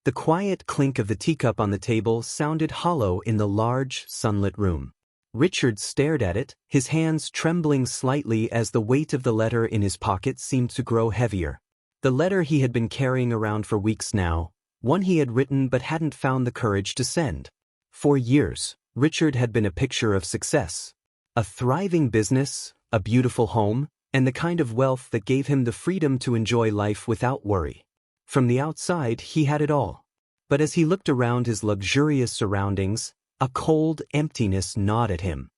The quiet clink of the teacup on the table sounded hollow in the large, sunlit room. Richard stared at it, his hands trembling slightly as the weight of the letter in his pocket seemed to grow heavier. The letter he had been carrying around for weeks now, one he had written but hadn't found the courage to send. For years, Richard had been a picture of success. A thriving business, a beautiful home, and the kind of wealth that gave him the freedom to enjoy life without worry. From the outside, he had it all. But as he looked around his luxurious surroundings, a cold emptiness gnawed at him.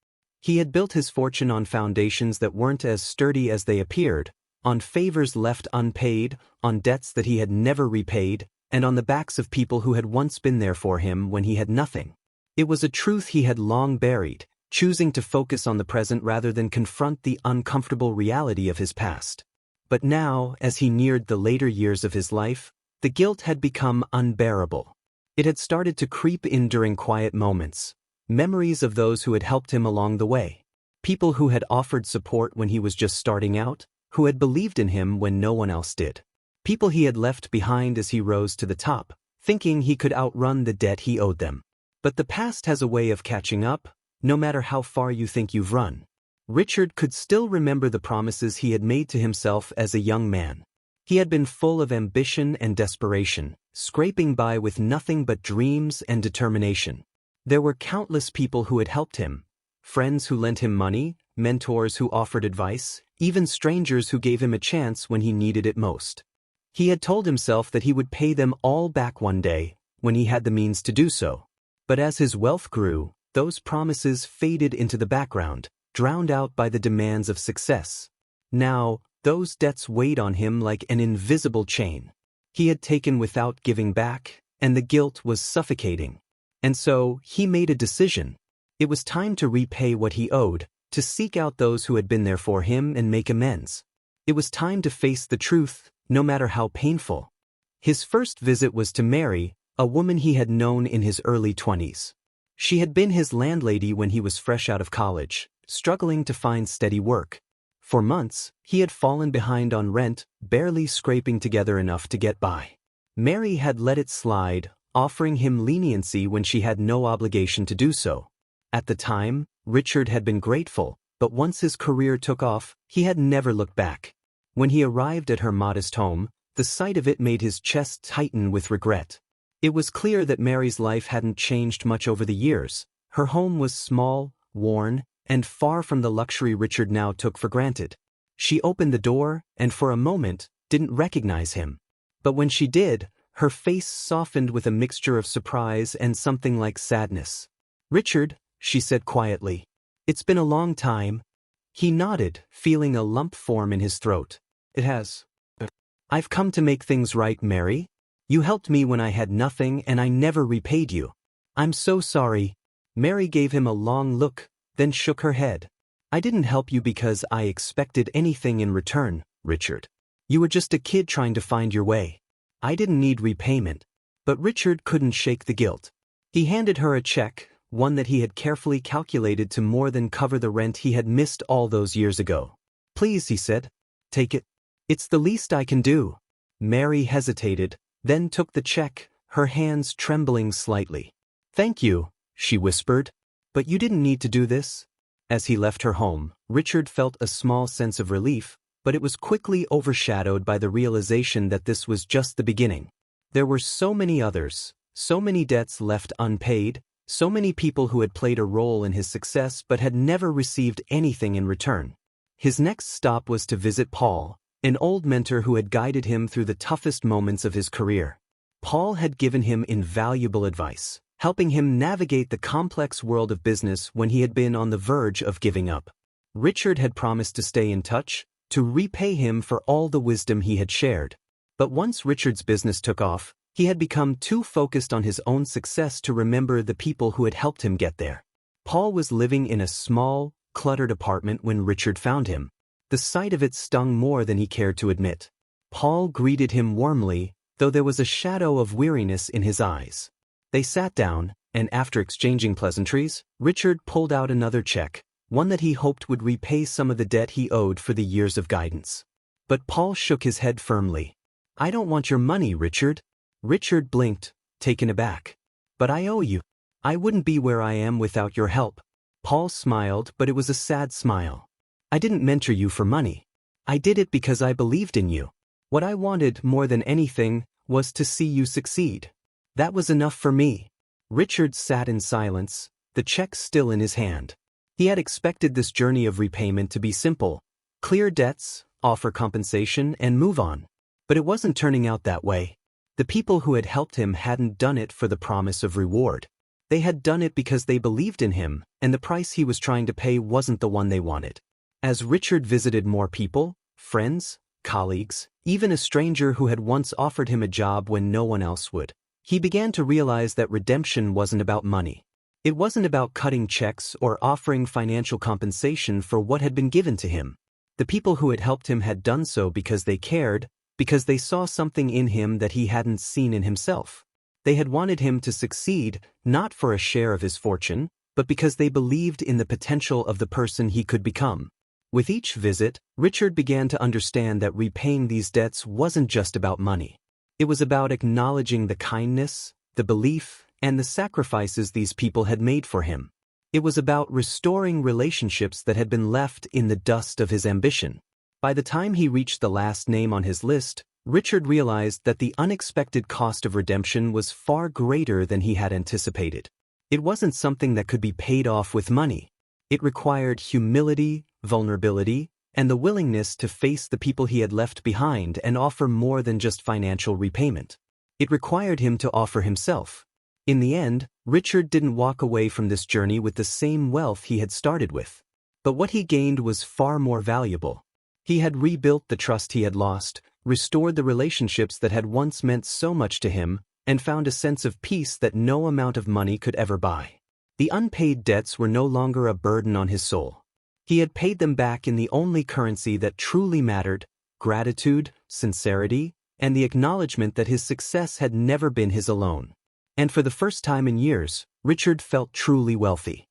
He had built his fortune on foundations that weren't as sturdy as they appeared, on favors left unpaid, on debts that he had never repaid, and on the backs of people who had once been there for him when he had nothing. It was a truth he had long buried, choosing to focus on the present rather than confront the uncomfortable reality of his past. But now, as he neared the later years of his life, the guilt had become unbearable. It had started to creep in during quiet moments, memories of those who had helped him along the way, people who had offered support when he was just starting out, who had believed in him when no one else did. People he had left behind as he rose to the top, thinking he could outrun the debt he owed them. But the past has a way of catching up, no matter how far you think you've run. Richard could still remember the promises he had made to himself as a young man. He had been full of ambition and desperation, scraping by with nothing but dreams and determination. There were countless people who had helped him, friends who lent him money, mentors who offered advice, even strangers who gave him a chance when he needed it most. He had told himself that he would pay them all back one day, when he had the means to do so. But as his wealth grew, those promises faded into the background, drowned out by the demands of success. Now, those debts weighed on him like an invisible chain. He had taken without giving back, and the guilt was suffocating. And so, he made a decision. It was time to repay what he owed, to seek out those who had been there for him and make amends. It was time to face the truth, no matter how painful. His first visit was to Mary, a woman he had known in his early 20s. She had been his landlady when he was fresh out of college, struggling to find steady work. For months, he had fallen behind on rent, barely scraping together enough to get by. Mary had let it slide, offering him leniency when she had no obligation to do so. At the time, Richard had been grateful, but once his career took off, he had never looked back. When he arrived at her modest home, the sight of it made his chest tighten with regret. It was clear that Mary's life hadn't changed much over the years. Her home was small, worn, and far from the luxury Richard now took for granted. She opened the door, and for a moment, didn't recognize him. But when she did, her face softened with a mixture of surprise and something like sadness. "Richard," she said quietly, "it's been a long time." He nodded, feeling a lump form in his throat. "It has. I've come to make things right, Mary. You helped me when I had nothing and I never repaid you. I'm so sorry." Mary gave him a long look, then shook her head. "I didn't help you because I expected anything in return, Richard. You were just a kid trying to find your way. I didn't need repayment." But Richard couldn't shake the guilt. He handed her a check, one that he had carefully calculated to more than cover the rent he had missed all those years ago. "Please," he said, "take it. It's the least I can do." Mary hesitated, then took the check, her hands trembling slightly. "Thank you," she whispered, "but you didn't need to do this." As he left her home, Richard felt a small sense of relief, but it was quickly overshadowed by the realization that this was just the beginning. There were so many others, so many debts left unpaid, so many people who had played a role in his success but had never received anything in return. His next stop was to visit Paul, an old mentor who had guided him through the toughest moments of his career. Paul had given him invaluable advice, helping him navigate the complex world of business when he had been on the verge of giving up. Richard had promised to stay in touch, to repay him for all the wisdom he had shared. But once Richard's business took off, he had become too focused on his own success to remember the people who had helped him get there. Paul was living in a small, cluttered apartment when Richard found him. The sight of it stung more than he cared to admit. Paul greeted him warmly, though there was a shadow of weariness in his eyes. They sat down, and after exchanging pleasantries, Richard pulled out another check, one that he hoped would repay some of the debt he owed for the years of guidance. But Paul shook his head firmly. "I don't want your money, Richard. Richard blinked, taken aback. But I owe you. I wouldn't be where I am without your help. Paul smiled, but it was a sad smile. I didn't mentor you for money. I did it because I believed in you. What I wanted more than anything was to see you succeed. That was enough for me. Richard sat in silence, the check still in his hand. He had expected this journey of repayment to be simple: clear debts, offer compensation, and move on. But it wasn't turning out that way. The people who had helped him hadn't done it for the promise of reward. They had done it because they believed in him, and the price he was trying to pay wasn't the one they wanted. As Richard visited more people, friends, colleagues, even a stranger who had once offered him a job when no one else would, he began to realize that redemption wasn't about money. It wasn't about cutting checks or offering financial compensation for what had been given to him. The people who had helped him had done so because they cared, because they saw something in him that he hadn't seen in himself. They had wanted him to succeed, not for a share of his fortune, but because they believed in the potential of the person he could become. With each visit, Richard began to understand that repaying these debts wasn't just about money. It was about acknowledging the kindness, the belief, and the sacrifices these people had made for him. It was about restoring relationships that had been left in the dust of his ambition. By the time he reached the last name on his list, Richard realized that the unexpected cost of redemption was far greater than he had anticipated. It wasn't something that could be paid off with money. It required humility, vulnerability, and the willingness to face the people he had left behind and offer more than just financial repayment. It required him to offer himself. In the end, Richard didn't walk away from this journey with the same wealth he had started with. But what he gained was far more valuable. He had rebuilt the trust he had lost, restored the relationships that had once meant so much to him, and found a sense of peace that no amount of money could ever buy. The unpaid debts were no longer a burden on his soul. He had paid them back in the only currency that truly mattered: gratitude, sincerity, and the acknowledgement that his success had never been his alone. And for the first time in years, Richard felt truly wealthy.